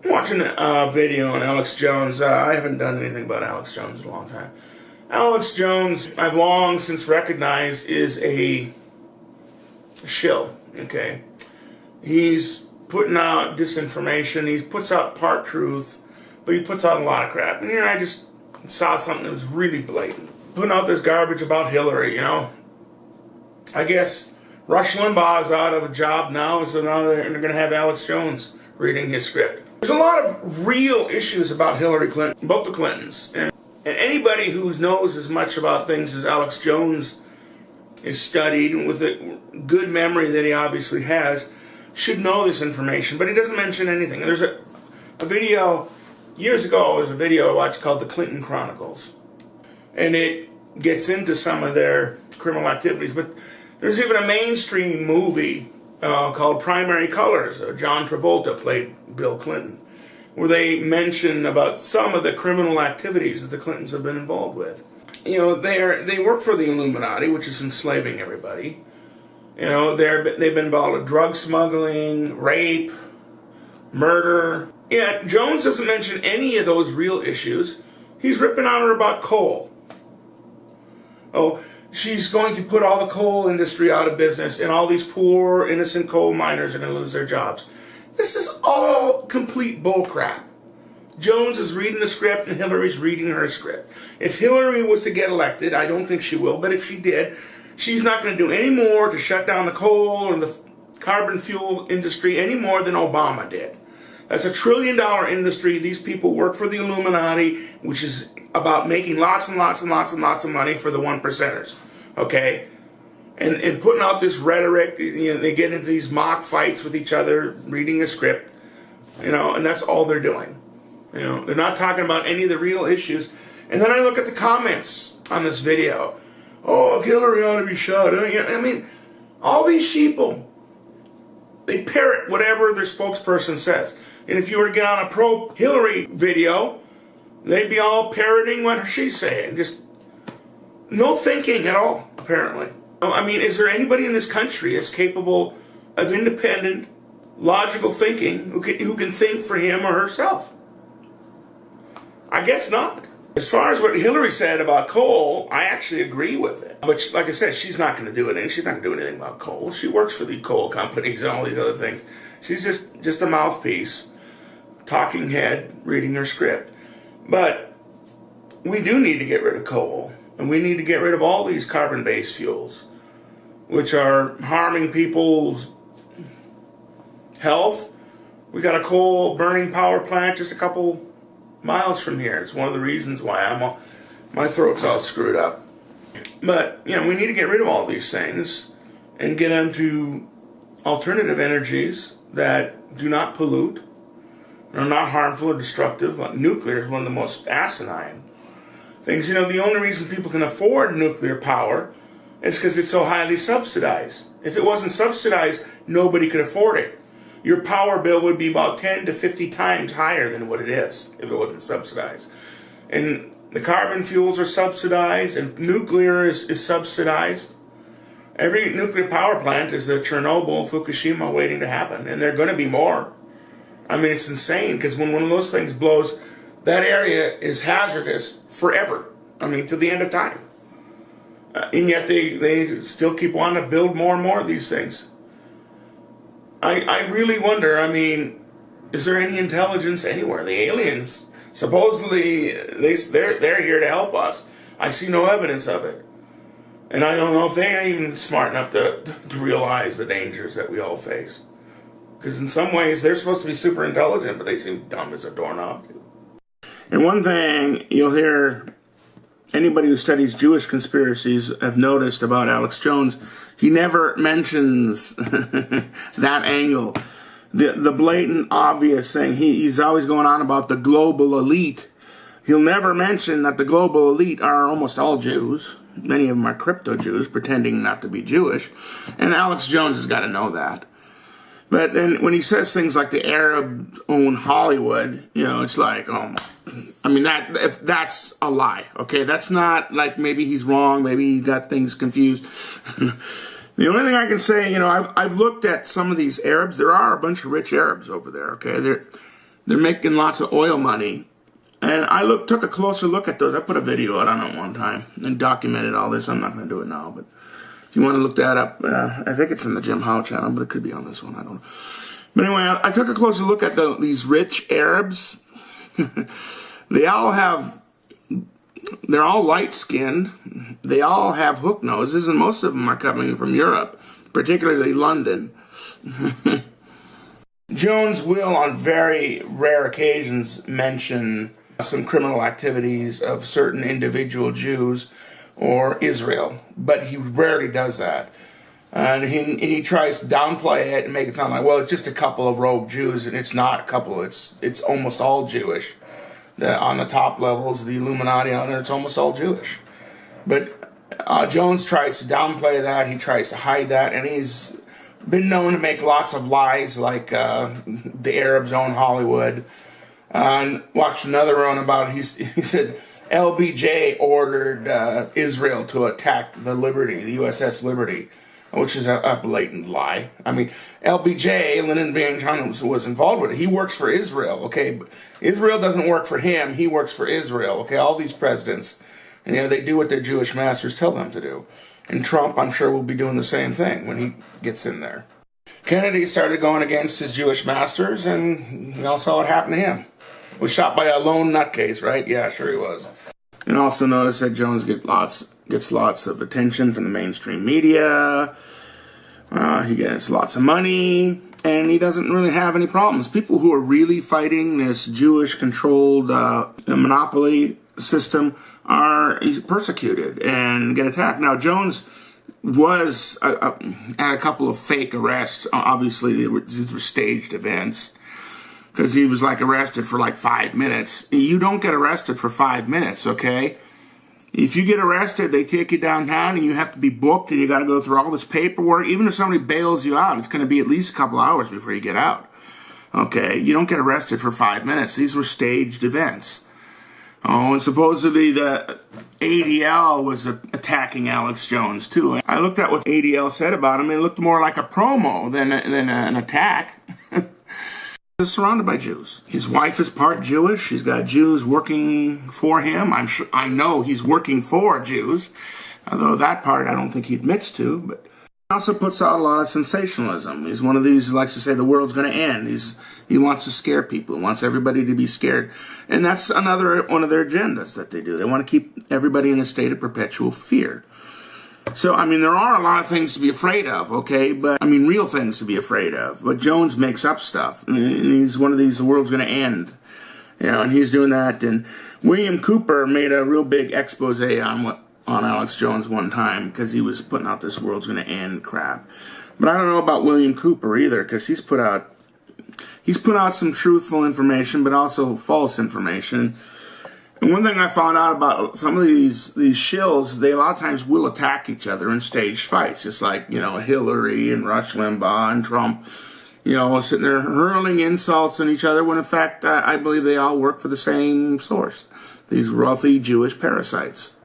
Watching a video on Alex Jones. I haven't done anything about Alex Jones in a long time. Alex Jones, I've long since recognized, is a shill. Okay, he's putting out disinformation. He puts out part truth, but he puts out a lot of crap. And here I just saw something that was really blatant, putting out this garbage about Hillary. I guess Rush Limbaugh is out of a job now, so now they're going to have Alex Jones reading his script. There's a lot of real issues about Hillary Clinton, both the Clintons. And anybody who knows as much about things as Alex Jones is studied, and with a good memory that he obviously has, should know this information. But he doesn't mention anything. There's a video, years ago, there was a video I watched called The Clinton Chronicles. And it gets into some of their criminal activities. But there's even a mainstream movie called Primary Colors. John Travolta played Bill Clinton, where they mention about some of the criminal activities that the Clintons have been involved with. They work for the Illuminati, which is enslaving everybody. They've been involved with drug smuggling, rape, murder. Yeah, Jones doesn't mention any of those real issues. He's ripping on her about coal. Oh, she's going to put all the coal industry out of business, and all these poor, innocent coal miners are going to lose their jobs. This is all complete bullcrap. Jones is reading the script, and Hillary's reading her script. If Hillary was to get elected, I don't think she will, but if she did, she's not going to do any more to shut down the coal or the carbon fuel industry any more than Obama did. That's $1 trillion industry. These people work for the Illuminati, which is about making lots and lots and lots and lots of money for the one percenters. Okay? And putting out this rhetoric, they get into these mock fights with each other, reading a script, and that's all they're doing. They're not talking about any of the real issues. And then I look at the comments on this video. Oh, Hillary ought to be shot. I mean, all these sheeple, they parrot whatever their spokesperson says. And if you were to get on a pro-Hillary video, they'd be all parroting what she's saying. Just no thinking at all, apparently. I mean, is there anybody in this country that's capable of independent, logical thinking who can think for him or herself? I guess not. As far as what Hillary said about coal, I actually agree with it. But like I said, she's not going to do it, and she's not going to do anything about coal. She works for the coal companies and all these other things. She's just a mouthpiece, talking head, reading her script. But we do need to get rid of coal, and we need to get rid of all these carbon-based fuels, which are harming people's health. We got a coal-burning power plant just a couple miles from here. It's one of the reasons why my throat's all screwed up. But, we need to get rid of all these things and get into alternative energies that do not pollute, are not harmful or destructive. Like nuclear is one of the most asinine things. The only reason people can afford nuclear power is because it's so highly subsidized. If it wasn't subsidized, nobody could afford it. Your power bill would be about 10 to 50 times higher than what it is if it wasn't subsidized. And the carbon fuels are subsidized, and nuclear is subsidized. Every nuclear power plant is a Chernobyl, Fukushima waiting to happen, and there are going to be more. I mean, it's insane, because when one of those things blows, that area is hazardous forever. I mean, to the end of time. And yet they still keep wanting to build more and more of these things. I really wonder, is there any intelligence anywhere? The aliens, supposedly, they're here to help us. I see no evidence of it. And I don't know if they are even smart enough to realize the dangers that we all face. Because in some ways, they're supposed to be super intelligent, but they seem dumb as a doorknob. And one thing you'll hear anybody who studies Jewish conspiracies have noticed about Alex Jones, he never mentions that angle. The blatant, obvious thing. He's always going on about the global elite. He'll never mention that the global elite are almost all Jews. Many of them are crypto-Jews, pretending not to be Jewish. And Alex Jones has got to know that. But then when he says things like the Arabs own Hollywood, it's like, that's a lie, okay? That's not like maybe he's wrong, maybe he got things confused. The only thing I can say, I've looked at some of these Arabs. There are a bunch of rich Arabs over there, okay? They're making lots of oil money. And I took a closer look at those. I put a video out on it one time and documented all this. I'm not going to do it now, but if you want to look that up, I think it's in the Jim Howe channel, but it could be on this one. I don't know. But anyway, I took a closer look at these rich Arabs. They're all light-skinned. They all have hook noses, and most of them are coming from Europe, particularly London. Jones will, on very rare occasions, mention some criminal activities of certain individual Jews or Israel, but he rarely does that. And he tries to downplay it and make it sound like, well, it's just a couple of rogue Jews, and it's not a couple. It's almost all Jewish. On the top levels, the Illuminati on there, it's almost all Jewish. But Jones tries to downplay that. He tries to hide that, and he's been known to make lots of lies, like the Arabs own Hollywood. And watched another one about it. He said LBJ ordered Israel to attack the USS Liberty, which is a blatant lie. I mean, LBJ, Lyndon B. Johnson, was involved with it. He works for Israel, okay? But Israel doesn't work for him. He works for Israel, okay? All these presidents, and, they do what their Jewish masters tell them to do. And Trump, I'm sure, will be doing the same thing when he gets in there. Kennedy started going against his Jewish masters, and we all saw what happened to him. Was shot by a lone nutcase, right? Yeah, sure he was. And also notice that Jones gets lots of attention from the mainstream media. He gets lots of money, and he doesn't really have any problems. People who are really fighting this Jewish-controlled monopoly system are persecuted and get attacked. Now, Jones was at a couple of fake arrests. Obviously, these were staged events, because he was arrested for 5 minutes. You don't get arrested for 5 minutes, okay? If you get arrested, they take you downtown and you have to be booked and you got to go through all this paperwork. Even if somebody bails you out, it's going to be at least a couple hours before you get out. Okay, you don't get arrested for 5 minutes. These were staged events. Oh, and supposedly the ADL was attacking Alex Jones too. I looked at what ADL said about him. It looked more like a promo than an attack. Is surrounded by Jews. His wife is part Jewish. He's got Jews working for him. I know he's working for Jews, although that part I don't think he admits to. But he also puts out a lot of sensationalism. He's one of these who likes to say the world's going to end. He wants to scare people. He wants everybody to be scared, and that's another one of their agendas that they do. They want to keep everybody in a state of perpetual fear. So, I mean, there are a lot of things to be afraid of, okay? But, I mean, real things to be afraid of. But Jones makes up stuff. And he's one of these, the world's going to end. And he's doing that. And William Cooper made a real big expose on Alex Jones one time, because he was putting out this world's going to end crap. But I don't know about William Cooper either, because he's put out some truthful information, but also false information. And one thing I found out about some of these shills, they a lot of times will attack each other in staged fights, just like, Hillary and Rush Limbaugh and Trump, sitting there hurling insults at each other, when in fact I believe they all work for the same source, these wealthy Jewish parasites.